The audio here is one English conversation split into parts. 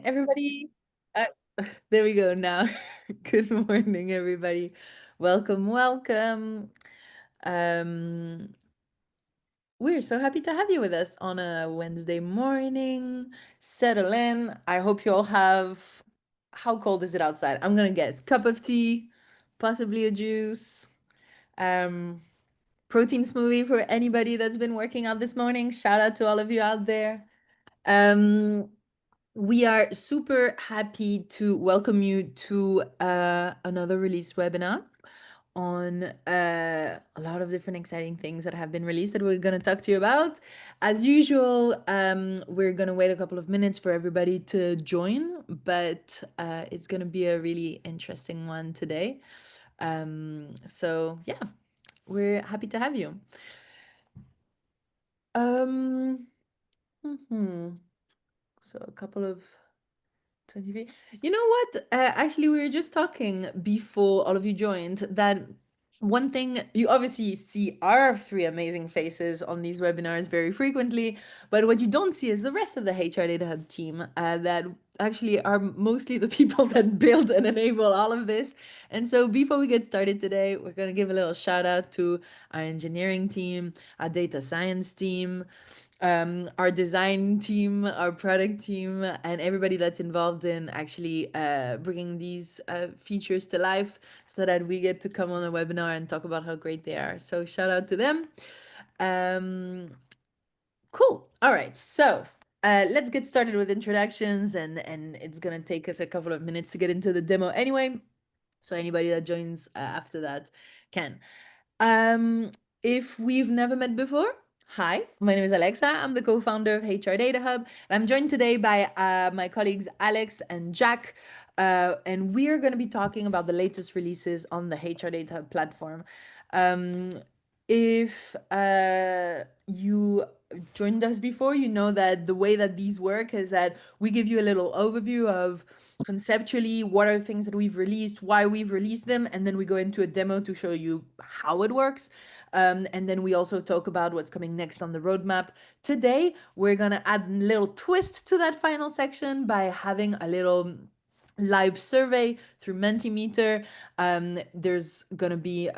everybody. Uh, there we go now. Good morning, everybody. Welcome, welcome. Um, we're so happy to have you with us on a Wednesday morning. Settle in. I hope you all have, how cold is it outside? I'm gonna guess cup of tea, possibly a juice, um, protein smoothie for anybody that's been working out this morning. Shout out to all of you out there. Um, We are super happy to welcome you to another release webinar on a lot of different exciting things that have been released that we're going to talk to you about. As usual, we're going to wait a couple of minutes for everybody to join, but it's going to be a really interesting one today. So yeah, we're happy to have you. Um, So a couple of 23. You know what? Actually, we were just talking before all of you joined that one thing you obviously see our three amazing faces on these webinars very frequently, but what you don't see is the rest of the HR Data Hub team that actually are mostly the people that build and enable all of this. And so before we get started today, we're going to give a little shout out to our engineering team, our data science team, our design team, our product team, and everybody that's involved in actually bringing these features to life so that we get to come on a webinar and talk about how great they are. So shout out to them. Cool. All right. So let's get started with introductions, and it's going to take us a couple of minutes to get into the demo anyway. So anybody that joins after that can. If we've never met before, hi, my name is Alexa. I'm the co-founder of HR Datahub, and I'm joined today by my colleagues Alex and Jack, and we're going to be talking about the latest releases on the HR Datahub platform. If you joined us before, you know that the way that these work is that we give you a little overview of conceptually what are the things that we've released, why we've released them, and then we go into a demo to show you how it works. And then we also talk about what's coming next on the roadmap. Today, we're going to add a little twist to that final section by having a little live survey through Mentimeter. There's gonna be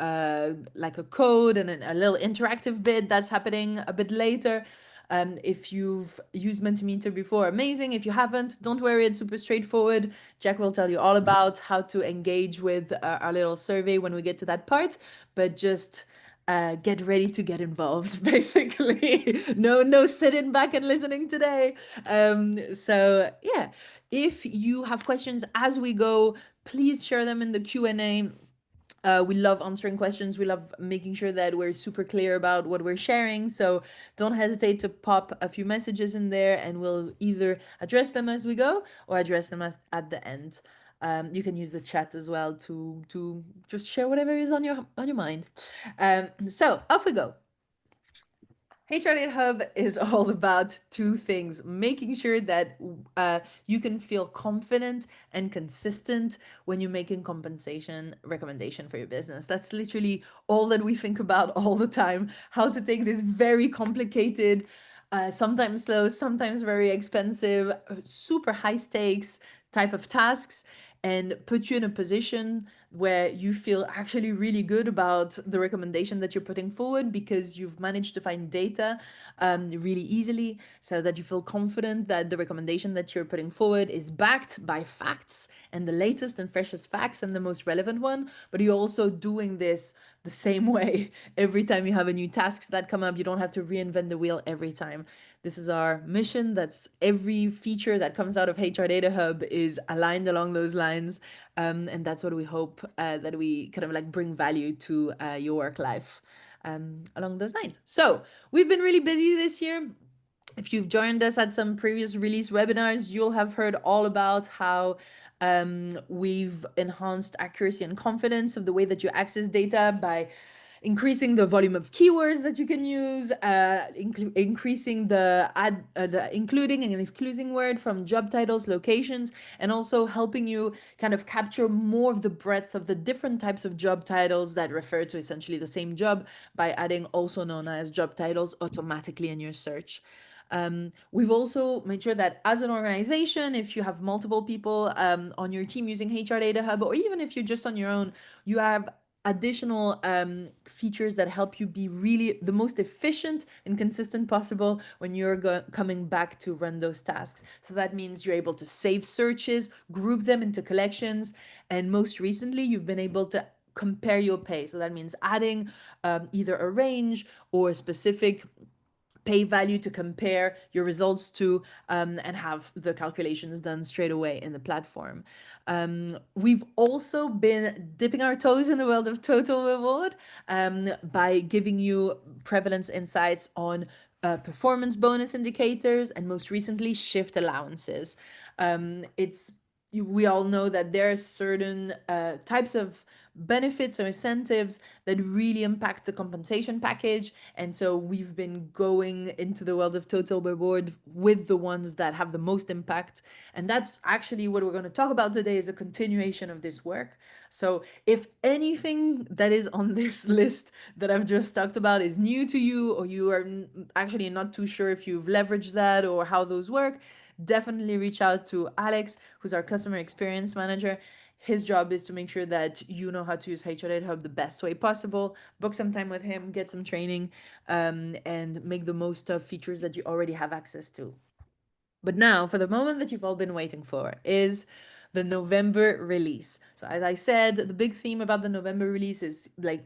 like a code and a little interactive bit that's happening a bit later. If you've used Mentimeter before, amazing. If you haven't, don't worry, it's super straightforward. Jack will tell you all about how to engage with our little survey when we get to that part, but just get ready to get involved, basically. No sitting back and listening today. So yeah, if you have questions as we go, please share them in the Q&A. We love answering questions. We love making sure that we're super clear about what we're sharing. So don't hesitate to pop a few messages in there, and we'll either address them as we go or address them at the end. You can use the chat as well to just share whatever is on your mind. So off we go. HR Hub is all about two things: making sure that you can feel confident and consistent when you're making compensation recommendation for your business. That's literally all that we think about all the time: how to take this very complicated, sometimes slow, sometimes very expensive, super high stakes type of tasks and put you in a position where you feel actually really good about the recommendation that you're putting forward because you've managed to find data really easily, so that you feel confident that the recommendation that you're putting forward is backed by facts and the latest and freshest facts and the most relevant one. But you're also doing this the same way every time you have a new tasks that come up. You don't have to reinvent the wheel every time. This is our mission. That's every feature that comes out of HR Data Hub is aligned along those lines. And that's what we hope that we kind of like bring value to your work life along those lines. So we've been really busy this year. If you've joined us at some previous release webinars, you'll have heard all about how we've enhanced accuracy and confidence of the way that you access data by increasing the volume of keywords that you can use, increasing the including and excluding word from job titles, locations, and also helping you kind of capture more of the breadth of the different types of job titles that refer to essentially the same job by adding also known as job titles automatically in your search. We've also made sure that as an organization, if you have multiple people on your team using HR Data Hub, or even if you're just on your own, you have additional features that help you be really the most efficient and consistent possible when you're coming back to run those tasks. So that means you're able to save searches, group them into collections, and most recently, you've been able to compare your pay. So that means adding either a range or a specific pay value to compare your results to, and have the calculations done straight away in the platform. We've also been dipping our toes in the world of total reward by giving you prevalence insights on performance bonus indicators and most recently shift allowances. It's We all know that there are certain types of benefits or incentives that really impact the compensation package. And so we've been going into the world of total reward with the ones that have the most impact. And that's actually what we're going to talk about today, is a continuation of this work. So if anything that is on this list that I've just talked about is new to you, or you are actually not too sure if you've leveraged that or how those work, definitely reach out to Alex, who's our customer experience manager. His job is to make sure that you know how to use HR Datahub the best way possible. Book some time with him, get some training, and make the most of features that you already have access to. But now, for the moment that you've all been waiting for, is the November release. So, as I said, the big theme about the November release is like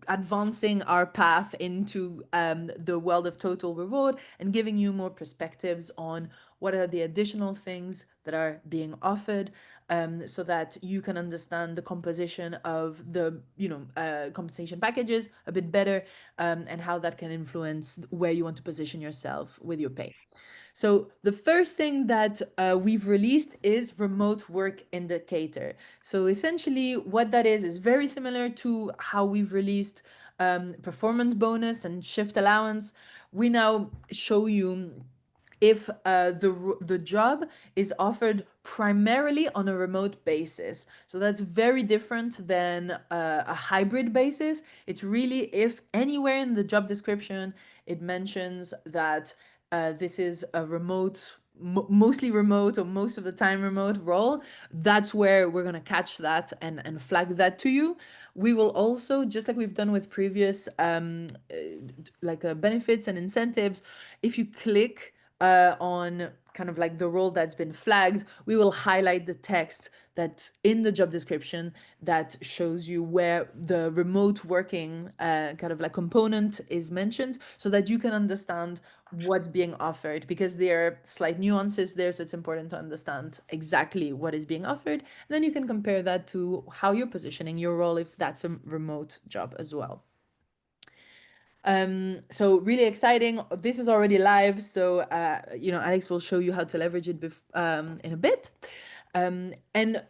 advancing our path into the world of total reward and giving you more perspectives on what are the additional things that are being offered, so that you can understand the composition of the compensation packages a bit better, and how that can influence where you want to position yourself with your pay. So the first thing that we've released is remote work indicator. So essentially what that is very similar to how we've released performance bonus and shift allowance. We now show you if the job is offered primarily on a remote basis. So that's very different than a hybrid basis. It's really if anywhere in the job description it mentions that this is a mostly remote or most of the time remote role, that's where we're going to catch that and flag that to you. We will also, just like we've done with previous benefits and incentives, if you click on kind of like the role that's been flagged, we will highlight the text that's in the job description that shows you where the remote working kind of like component is mentioned, so that you can understand what's being offered, because there are slight nuances there. So it's important to understand exactly what is being offered. And then you can compare that to how you're positioning your role if that's a remote job as well. So really exciting. This is already live. So, Alex will show you how to leverage it in a bit. And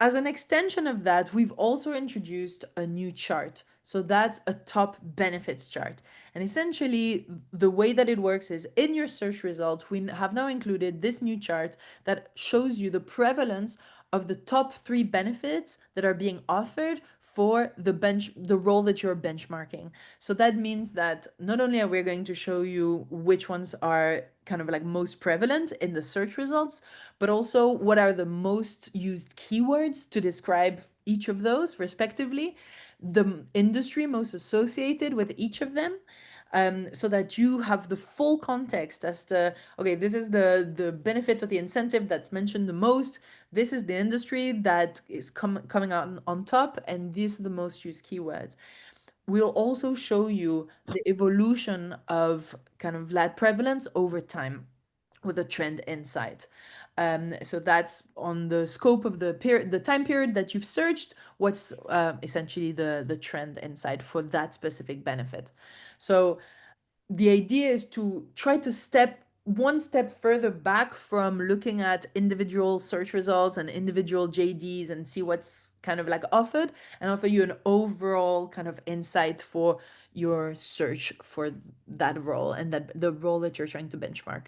as an extension of that, we've also introduced a new chart. So that's a top benefits chart. And essentially, the way that it works is in your search result, we have now included this new chart that shows you the prevalence of the top 3 benefits that are being offered for the role that you're benchmarking. So that means that not only are we going to show you which ones are kind of like most prevalent in the search results, but also what are the most used keywords to describe each of those respectively, the industry most associated with each of them, so that you have the full context as to, okay, this is the benefit or the incentive that's mentioned the most, this is the industry that is coming out on top, and these are the most used keywords. We'll also show you the evolution of kind of that prevalence over time with a trend insight. So that's on the scope of the time period that you've searched, what's essentially the trend insight for that specific benefit. So the idea is to try to step one step further back from looking at individual search results and individual JDs and see what's kind of like offered, and offer you an overall kind of insight for your search for that role and that the role that you're trying to benchmark.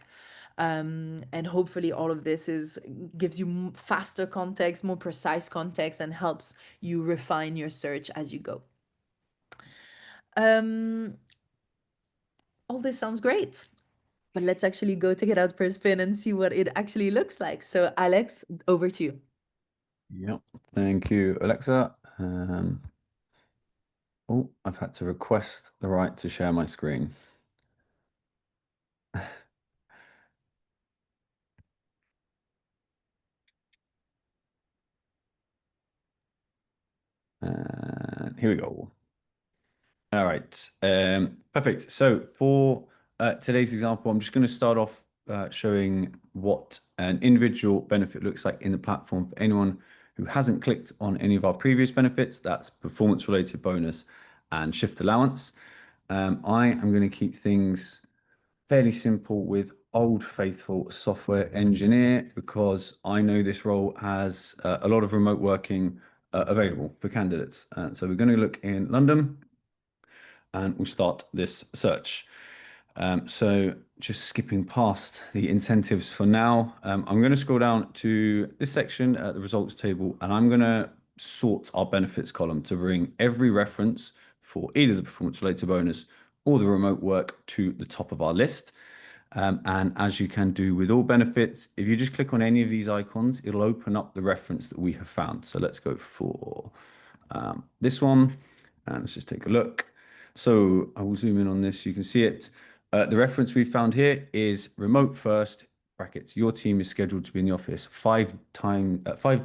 And hopefully all of this gives you faster context, more precise context, and helps you refine your search as you go. All this sounds great. But let's actually go take it out for a spin and see what it actually looks like. So Alex, over to you. Yep. Thank you, Alexa. Oh, I've had to request the right to share my screen. And here we go. All right. Perfect. So for today's example, I'm just going to start off showing what an individual benefit looks like in the platform for anyone who hasn't clicked on any of our previous benefits. That's performance-related bonus and shift allowance. I am going to keep things fairly simple with old faithful software engineer because I know this role has a lot of remote working available for candidates. So we're going to look in London and we'll start this search. So just skipping past the incentives for now, I'm going to scroll down to this section at the results table, and I'm going to sort our benefits column to bring every reference for either the performance related bonus or the remote work to the top of our list. And as you can do with all benefits, if you just click on any of these icons, it'll open up the reference that we have found. So let's go for this one, and let's just take a look. So I will zoom in on this. You can see it. The reference we found here is remote first, brackets. Your team is scheduled to be in the office 5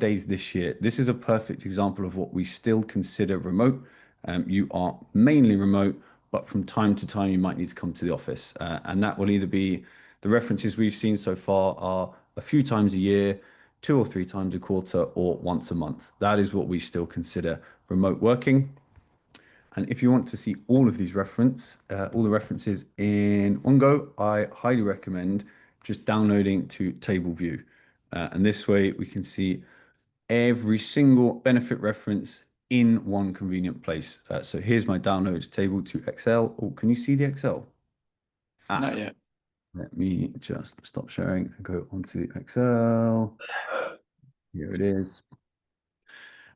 days this year. This is a perfect example of what we still consider remote. You are mainly remote, but from time to time you might need to come to the office. And that will either be the references we've seen so far are a few times a year, 2 or 3 times a quarter, or once a month. That is what we still consider remote working. And if you want to see all of these all the references in one go, I highly recommend just downloading to table view. And this way we can see every single benefit reference in one convenient place. So here's my download table to Excel. Oh, can you see the Excel? Ah, Not yet. let me just stop sharing and go onto the Excel. Here it is.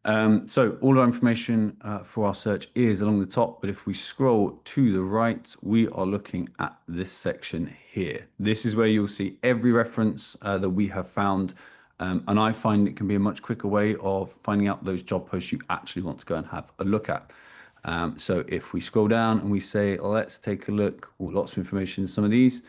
So all our information for our search is along the top, but if we scroll to the right, we are looking at this section here. This is where you'll see every reference that we have found. And I find it can be a much quicker way of finding out those job posts you actually want to go and have a look at. So if we scroll down and we say, let's take a look, lots of information in some of these.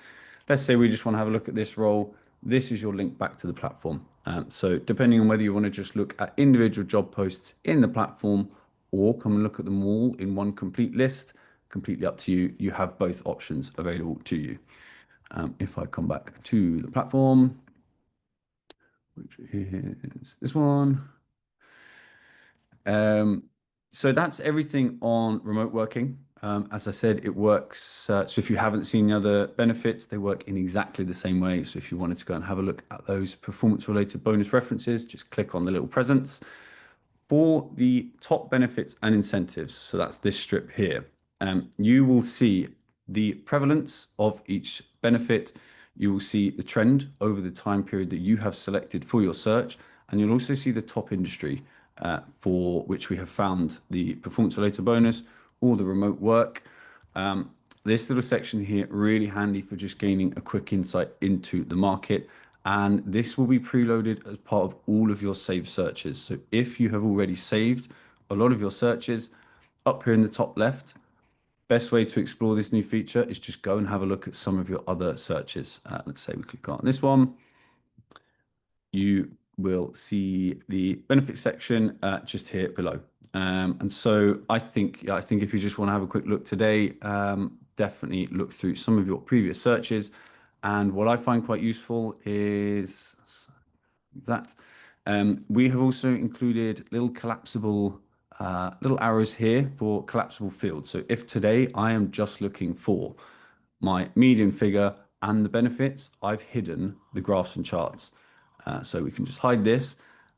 Let's say we just want to have a look at this role. This is your link back to the platform. So depending on whether you want to just look at individual job posts in the platform or come and look at them all in one complete list, completely up to you. You have both options available to you. If I come back to the platform, which is this one. So that's everything on remote working. As I said, it works. So if you haven't seen the other benefits, they work in exactly the same way. So if you wanted to go and have a look at those performance related bonus references, just click on the little presents. For the top benefits and incentives, so that's this strip here, you will see the prevalence of each benefit. You will see the trend over the time period that you have selected for your search, and you'll also see the top industry for which we have found the performance related bonus or the remote work. This little section here really handy for just gaining a quick insight into the market, and this will be preloaded as part of all of your saved searches. So if you have already saved a lot of your searches, up here in the top left, best way to explore this new feature is just go and have a look at some of your other searches. Let's say we click on this one. You will see the benefits section just here below. And so I think if you just want to have a quick look today, definitely look through some of your previous searches. And what I find quite useful is that we have also included little collapsible little arrows here for collapsible fields. So if today I am just looking for my median figure and the benefits, I've hidden the graphs and charts. So we can just hide this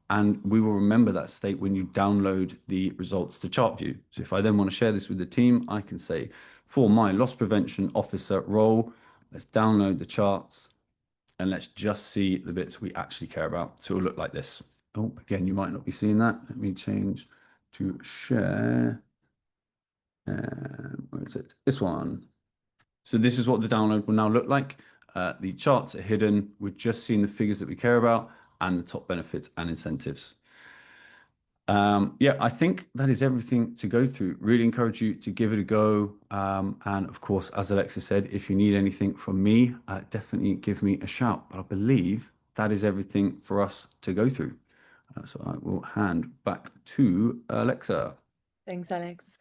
and we will remember that state when you download the results to chart view. So if I then want to share this with the team, I can say for my loss prevention officer role, let's download the charts and let's just see the bits we actually care about. So it'll look like this. Oh, again, you might not be seeing that. Let me change to share. And where is it? This one. So this is what the download will now look like. the charts are hidden. We're just seeing the figures that we care about and the top benefits and incentives. Yeah, I think that is everything to go through. Really encourage you to give it a go. And of course, as Alexa said, if you need anything from me, definitely give me a shout. But I believe that is everything for us to go through. So I will hand back to Alexa. Thanks, Alex.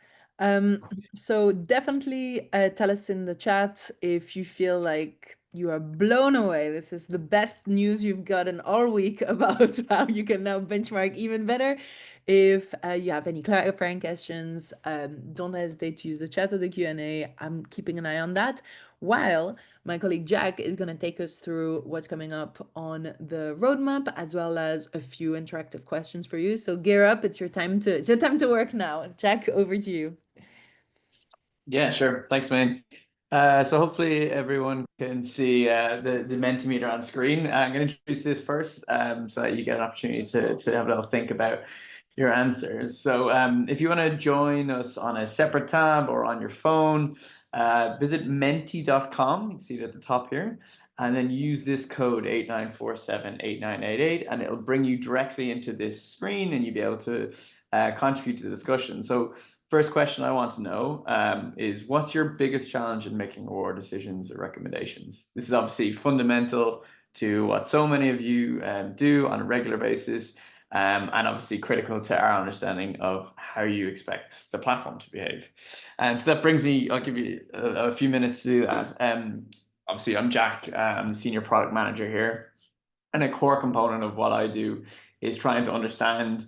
So definitely tell us in the chat if you feel like you are blown away. This is the best news you've gotten all week about how you can now benchmark even better. If you have any clarifying questions, don't hesitate to use the chat or the Q&A. I'm keeping an eye on that. While my colleague Jack is going to take us through what's coming up on the roadmap, as well as a few interactive questions for you. So gear up, it's your time to work now. Jack, over to you. Yeah, sure. Thanks, man. So hopefully everyone can see the Mentimeter on screen. I'm going to introduce this first so that you get an opportunity to have a little think about your answers. So if you want to join us on a separate tab or on your phone, visit menti.com. You can see it at the top here. And then use this code 89478988, and it'll bring you directly into this screen, and you'll be able to contribute to the discussion. So first question I want to know is, what's your biggest challenge in making reward decisions or recommendations? This is obviously fundamental to what so many of you do on a regular basis, and obviously critical to our understanding of how you expect the platform to behave. And so that brings me, I'll give you a few minutes to do that. Obviously, I'm Jack, I'm the senior product manager here. And a core component of what I do is trying to understand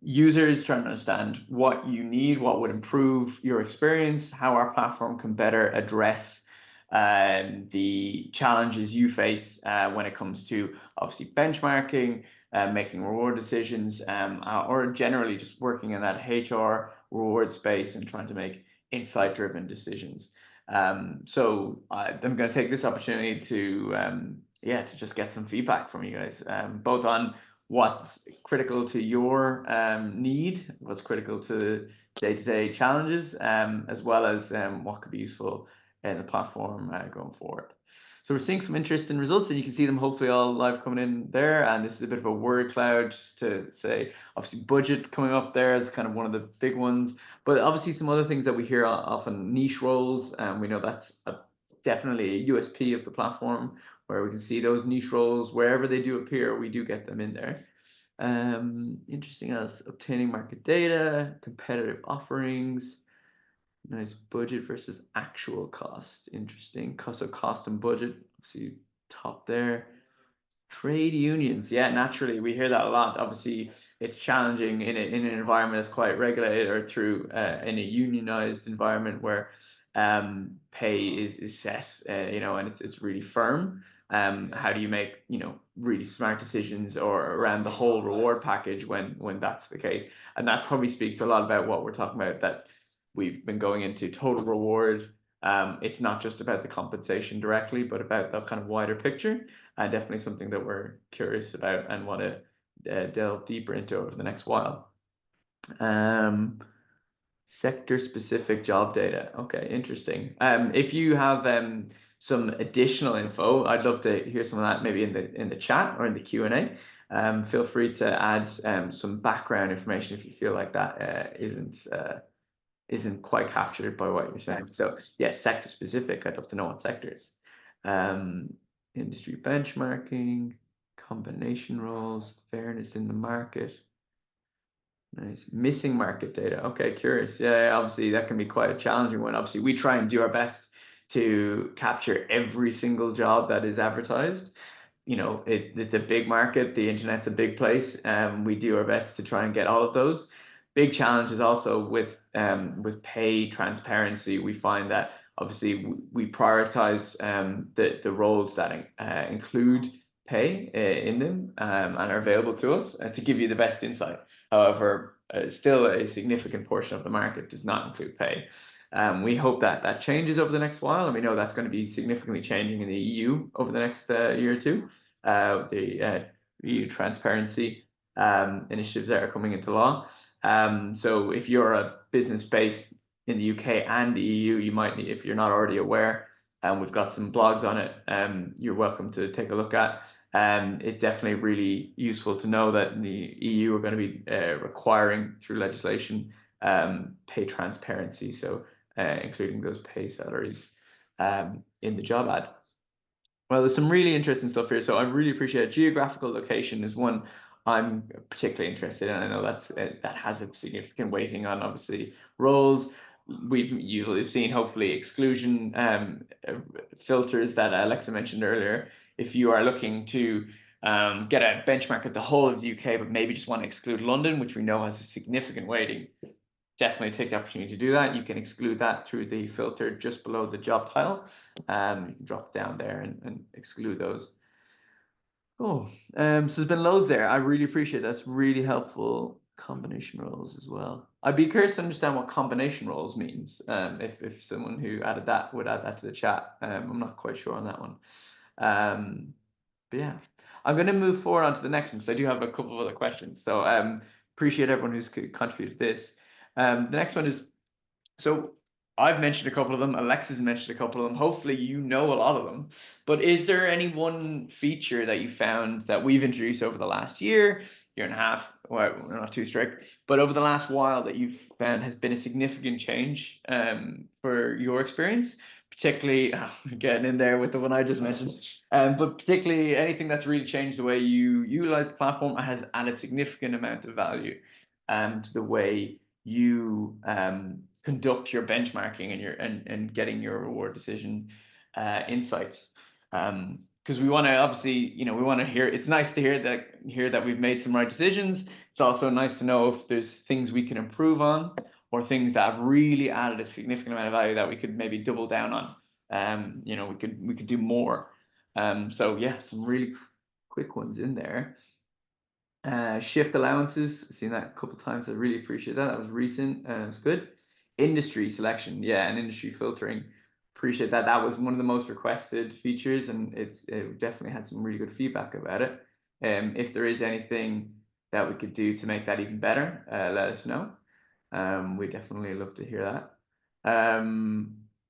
users, trying to understand what you need, what would improve your experience, how our platform can better address the challenges you face when it comes to obviously benchmarking, making reward decisions, or generally just working in that HR reward space and trying to make insight-driven decisions. So I'm going to take this opportunity to just get some feedback from you guys, both on what's critical to your need, what's critical to day-to-day challenges, as well as what could be useful in the platform going forward. So we're seeing some interesting results, and you can see them hopefully all live coming in there. And this is a bit of a word cloud, just to say, obviously budget coming up there is kind of one of the big ones, but obviously some other things that we hear often, niche roles, and we know that's definitely a USP of the platform, where we can see those niche roles wherever they do appear, we do get them in there. Interesting else, obtaining market data, competitive offerings. Nice, budget versus actual cost. Interesting. Cost and budget. See top there. Trade unions. Yeah, naturally we hear that a lot. Obviously, it's challenging in an environment that's quite regulated, or through in a unionized environment where pay is set, and it's really firm. How do you make really smart decisions or around the whole reward package when that's the case? And that probably speaks to a lot about what we're talking about, that we've been going into total reward. It's not just about the compensation directly, but about the kind of wider picture, and definitely something that we're curious about and want to delve deeper into over the next while. Sector specific job data. Okay, interesting. If you have some additional info, I'd love to hear some of that, maybe in the chat or in the Q&A. Feel free to add some background information if you feel like that isn't quite captured by what you're saying. So yes, sector specific. I'd love to know what sectors. Industry benchmarking, combination roles, fairness in the market. Nice. Missing market data. Okay, curious. Yeah, obviously that can be quite a challenging one. Obviously, we try and do our best to capture every single job that is advertised. It's a big market. The internet's a big place. We do our best to try and get all of those. Big challenges also with pay transparency. We find that obviously we prioritize the roles that include pay in them and are available to us to give you the best insight. However, still a significant portion of the market does not include pay. We hope that changes over the next while, and we know that's going to be significantly changing in the EU over the next year or two. The EU transparency initiatives that are coming into law. So if you're a business based in the UK and the EU, you might need, if you're not already aware, and we've got some blogs on it. You're welcome to take a look at. It's definitely really useful to know that the EU are going to be requiring through legislation pay transparency, so including those pay salaries in the job ad. Well, there's some really interesting stuff here. So I really appreciate geographical location is one I'm particularly interested in. I know that has a significant weighting on obviously roles. You've seen hopefully exclusion filters that Alexa mentioned earlier. If you are looking to get a benchmark at the whole of the UK, but maybe just want to exclude London, which we know has a significant weighting, definitely take the opportunity to do that. You can exclude that through the filter just below the job title. You can drop down there and exclude those. Cool. So there's been loads there. I really appreciate that. That's really helpful. Combination roles as well. I'd be curious to understand what combination roles means. If someone who added that would add that to the chat. I'm not quite sure on that one. But yeah, I'm going to move forward on to the next one because I do have a couple of other questions. So appreciate everyone who's contributed to this. The next one is, so I've mentioned a couple of them. Alexa's mentioned a couple of them. Hopefully you know a lot of them. But is there any one feature that you found that we've introduced over the last year and a half? Well, we're not too strict, but over the last while that you've found has been a significant change for your experience? Particularly, getting in there with the one I just mentioned, but particularly anything that's really changed the way you utilize the platform and has added significant amount of value to the way you conduct your benchmarking and getting your reward decision insights. Because we want to obviously, we want to hear. It's nice to hear that we've made some right decisions. It's also nice to know if there's things we can improve on or things that have really added a significant amount of value that we could maybe double down on. We could do more. So yeah, some really quick ones in there. Shift allowances, I've seen that a couple of times. I really appreciate that. That was recent. It's good. Industry selection, yeah, and industry filtering. Appreciate that. That was one of the most requested features, and it definitely had some really good feedback about it. If there is anything that we could do to make that even better, let us know. We definitely love to hear that.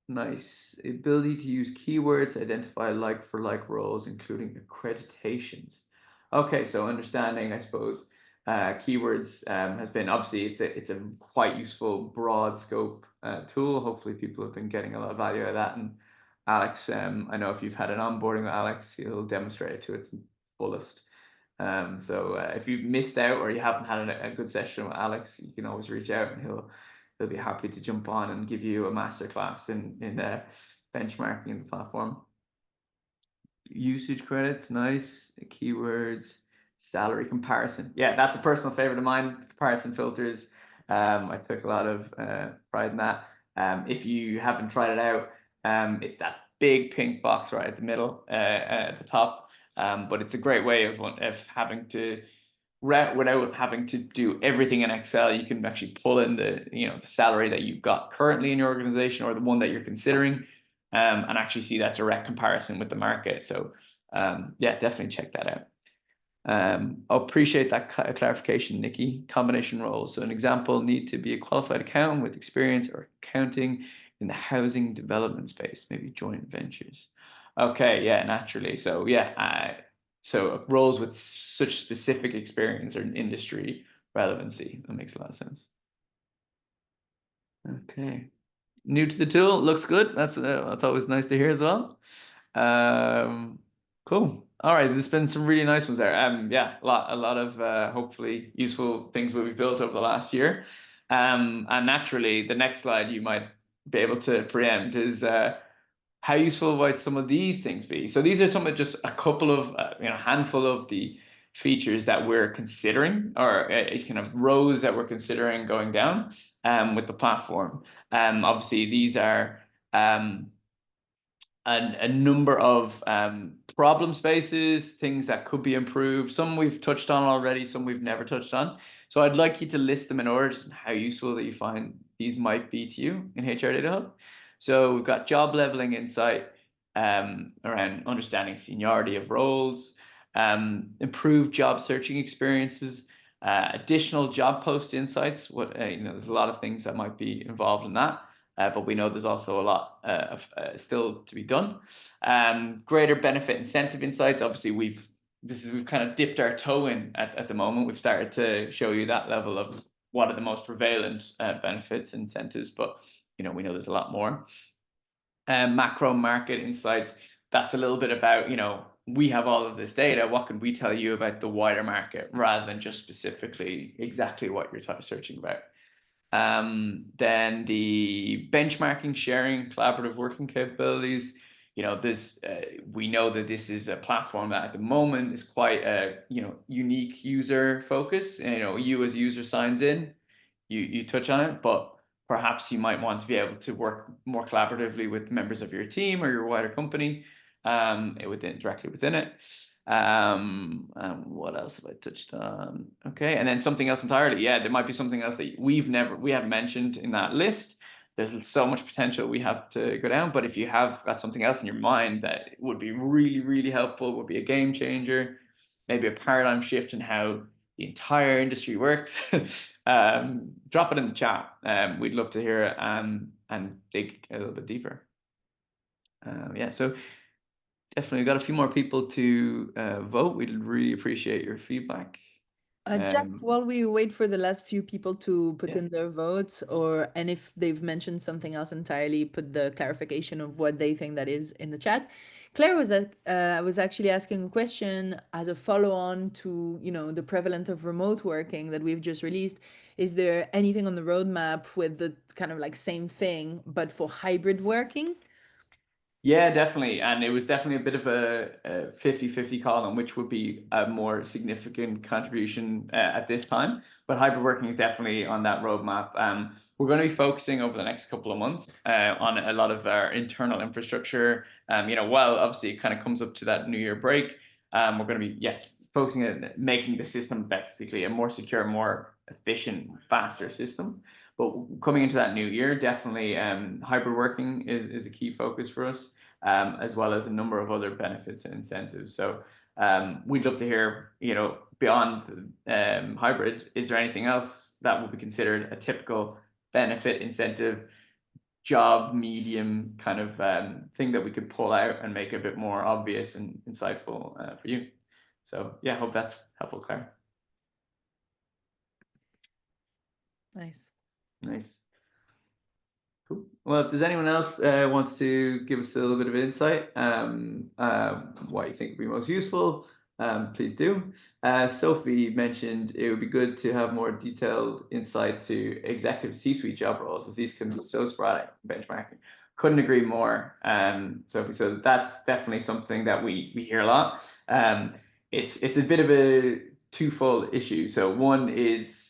Nice ability to use keywords, identify like for like roles, including accreditations. Okay, so understanding, I suppose, keywords has been obviously it's a quite useful broad scope tool. Hopefully, people have been getting a lot of value out of that. And Alex, I know if you've had an onboarding with Alex, he'll demonstrate it to its fullest. So if you've missed out or you haven't had a good session with Alex, you can always reach out and he'll be happy to jump on and give you a masterclass in benchmarking the platform. Usage credits, nice. Keywords, salary comparison. Yeah, that's a personal favorite of mine. Comparison filters. I took a lot of pride in that. If you haven't tried it out, it's that big pink box right at the middle, at the top. But it's a great way of having to without having to do everything in Excel. You can actually pull in the salary that you've got currently in your organization or the one that you're considering, and actually see that direct comparison with the market. So yeah, definitely check that out. I appreciate that clarification, Nikki. Combination roles. So an example, need to be a qualified accountant with experience or accounting in the housing development space, maybe joint ventures. Okay, yeah, naturally. So yeah, so roles with such specific experience or industry relevancy. That makes a lot of sense. Okay. New to the tool, looks good. That's always nice to hear as well. Cool. All right, there's been some really nice ones there. Yeah, a lot of hopefully useful things that we've built over the last year. And naturally, the next slide you might be able to preempt is how useful might some of these things be? So these are some of just a couple of handful of the features that we're considering, or kind of rows that we're considering going down with the platform. Obviously, these are a number of problem spaces, things that could be improved. Some we've touched on already, some we've never touched on. So I'd like you to list them in order, just how useful that you find these might be to you in HR Datahub. So we've got job leveling insight around understanding seniority of roles, improved job searching experiences, additional job post insights. There's a lot of things that might be involved in that. but we know there's also a lot of still to be done. Greater benefit incentive insights. Obviously, we've kind of dipped our toe in at the moment. We've started to show you that level of what are the most prevalent benefits, incentives, but we know there's a lot more. Macro market insights. That's a little bit about, we have all of this data. What can we tell you about the wider market rather than just specifically exactly what you're searching about? Then the benchmarking, sharing, collaborative working capabilities. We know that this is a platform that at the moment is quite a unique user focus. You as a user signs in, you touch on it, but perhaps you might want to be able to work more collaboratively with members of your team or your wider company, directly within it. What else have I touched on? Okay, and then something else entirely. Yeah, there might be something else that we haven't mentioned in that list. There's so much potential we have to go down, but if you have got something else in your mind that would be really, really helpful, would be a game changer, maybe a paradigm shift in how the entire industry works, drop it in the chat. We'd love to hear it and dig a little bit deeper. Yeah, so definitely got a few more people to vote. We'd really appreciate your feedback. Jack, while we wait for the last few people to put Yeah. in their votes, and if they've mentioned something else entirely, put the clarification of what they think that is in the chat. Claire was actually asking a question as a follow-on to the prevalence of remote working that we've just released. Is there anything on the roadmap with the kind of like same thing but for hybrid working? Yeah, definitely. And it was definitely a bit of a 50-50 call on which would be a more significant contribution at this time. But hybrid working is definitely on that roadmap. We're going to be focusing over the next couple of months on a lot of our internal infrastructure. While obviously it kind of comes up to that New Year break, we're going to be focusing on making the system basically a more secure, more efficient, faster system. But coming into that new year, definitely hybrid working is a key focus for us, as well as a number of other benefits and incentives. So we'd love to hear, beyond hybrid, is there anything else that would be considered a typical benefit, incentive, job medium kind of thing that we could pull out and make a bit more obvious and insightful for you? So yeah, hope that's helpful, Claire. Nice. Cool. Well, if there's anyone else wants to give us a little bit of insight, what you think would be most useful, please do. Sophie mentioned it would be good to have more detailed insight to executive C-suite job roles, as these can be so sporadic benchmarking. Couldn't agree more, Sophie. So that's definitely something that we hear a lot. It's a bit of a twofold issue. So one is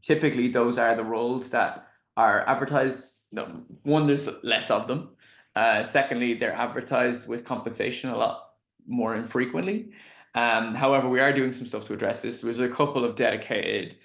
typically those are the roles that are advertised. No, one, there's less of them. Secondly, they're advertised with compensation a lot more infrequently. However, we are doing some stuff to address this. There's a couple of dedicated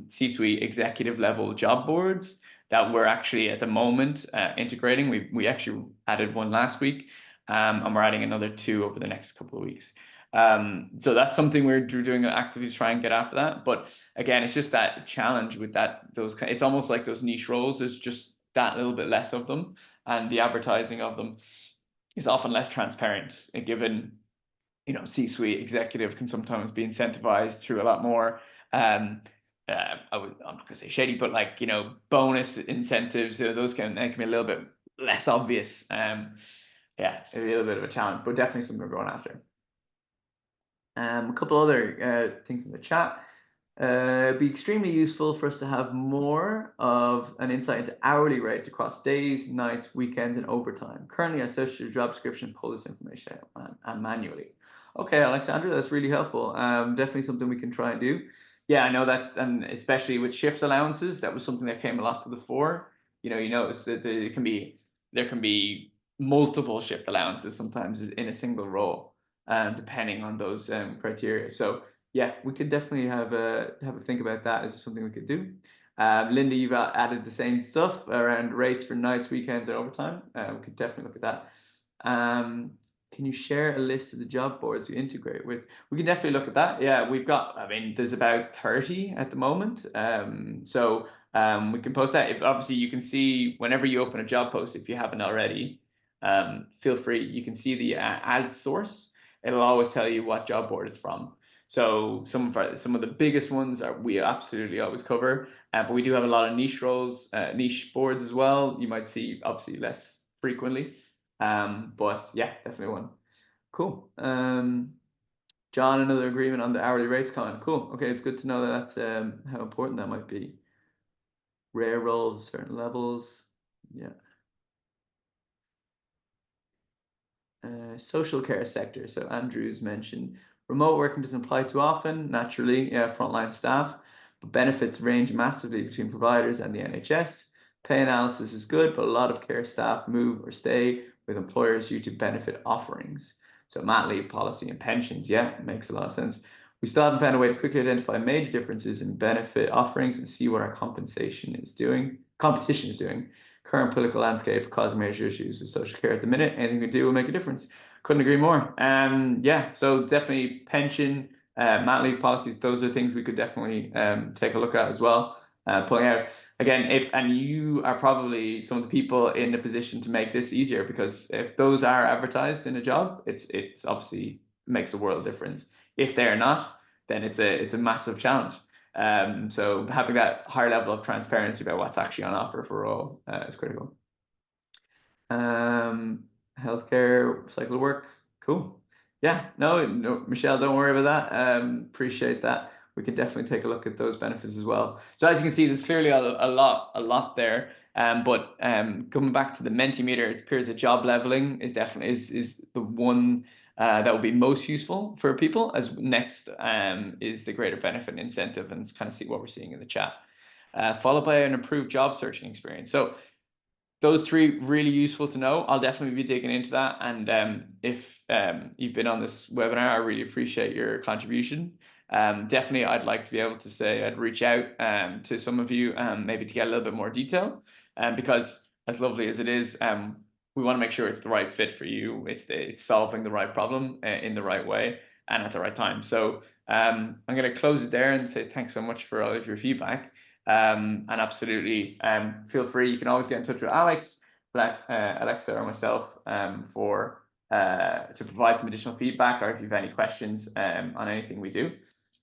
C-suite executive level job boards that we're actually at the moment integrating. We actually added one last week, and we're adding another 2 over the next couple of weeks. So that's something we're doing actively to try and get after that. But again, it's just that challenge with it's almost like those niche roles. There's just that little bit less of them, and the advertising of them is often less transparent. And given, C-suite executive can sometimes be incentivized through a lot more. I'm not gonna say shady, but like bonus incentives. Those can be a little bit less obvious. Yeah, a little bit of a challenge, but definitely something we're going after. A couple other things in the chat. It'd be extremely useful for us to have more of an insight into hourly rates across days, nights, weekends, and overtime. Currently, I search your job description, pull this information out and manually. Okay, Alexandra, that's really helpful. Definitely something we can try and do. Yeah, I know that's, and especially with shift allowances, that was something that came a lot to the fore. You notice that there can be multiple shift allowances sometimes in a single role, depending on those criteria. So yeah, we could definitely have a think about that as something we could do. Linda, you've added the same stuff around rates for nights, weekends, and overtime. We could definitely look at that. Can you share a list of the job boards you integrate with? We can definitely look at that. Yeah, there's about 30 at the moment. So We can post that. If obviously you can see whenever you open a job post, if you haven't already, feel free. You can see the ad source. It'll always tell you what job board it's from. So some of the biggest ones we absolutely always cover, but we do have a lot of niche roles, niche boards as well. You might see obviously less frequently, but yeah, definitely one. Cool. John, another agreement on the hourly rates comment. Cool. Okay, it's good to know that that's how important that might be. Rare roles at certain levels. Yeah. Social care sector. So Andrew's mentioned remote working doesn't apply too often, naturally, yeah, frontline staff, but benefits range massively between providers and the NHS. Pay analysis is good, but a lot of care staff move or stay with employers due to benefit offerings. So mat leave policy and pensions, yeah, makes a lot of sense. We still haven't found a way to quickly identify major differences in benefit offerings and see what our competition is doing. Current political landscape causing major issues with social care at the minute. Anything we do will make a difference. Couldn't agree more. Yeah, so definitely pension, mat leave policies. Those are things we could definitely take a look at as well. Pulling out again, and you are probably some of the people in a position to make this easier, because if those are advertised in a job, it's obviously makes a world of difference. If they're not, then it's a massive challenge. So having that higher level of transparency about what's actually on offer for all is critical. Healthcare, cycle of work, cool. Yeah, no, Michelle, don't worry about that. Appreciate that. We can definitely take a look at those benefits as well. So as you can see, there's clearly a lot there. But coming back to the Mentimeter, it appears that job leveling is definitely is the one that will be most useful for people. As next is the greater benefit and incentive, and kind of see what we're seeing in the chat. Followed by an improved job searching experience. So those three really useful to know. I'll definitely be digging into that. And if you've been on this webinar, I really appreciate your contribution. Definitely, I'd like to be able to say I'd reach out to some of you maybe to get a little bit more detail, because as lovely as it is, we want to make sure it's the right fit for you. It's solving the right problem in the right way and at the right time. So I'm going to close it there and say thanks so much for all of your feedback. And absolutely, feel free. You can always get in touch with Alex, Alexa, or myself for to provide some additional feedback, or if you have any questions on anything we do.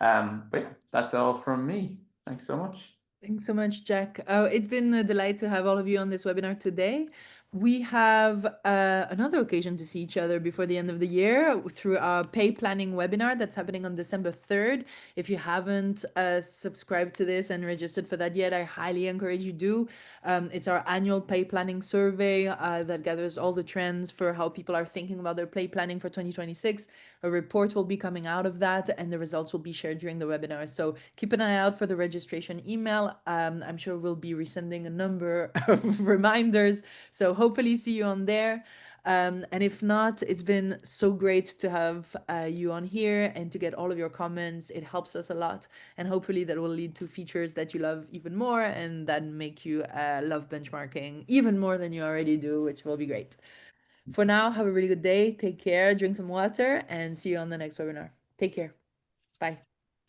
But yeah, that's all from me. Thanks so much. Thanks so much, Jack. It's been a delight to have all of you on this webinar today. We have another occasion to see each other before the end of the year through our pay planning webinar that's happening on December 3rd. If you haven't subscribed to this and registered for that yet, I highly encourage you do. It's our annual pay planning survey that gathers all the trends for how people are thinking about their pay planning for 2026. A report will be coming out of that, and the results will be shared during the webinar. So keep an eye out for the registration email. I'm sure we'll be resending a number of reminders. So hopefully see you on there. And if not, it's been so great to have you on here and to get all of your comments. It helps us a lot. And hopefully that will lead to features that you love even more and that make you love benchmarking even more than you already do, which will be great. For now, have a really good day. Take care, drink some water, and see you on the next webinar. Take care. Bye.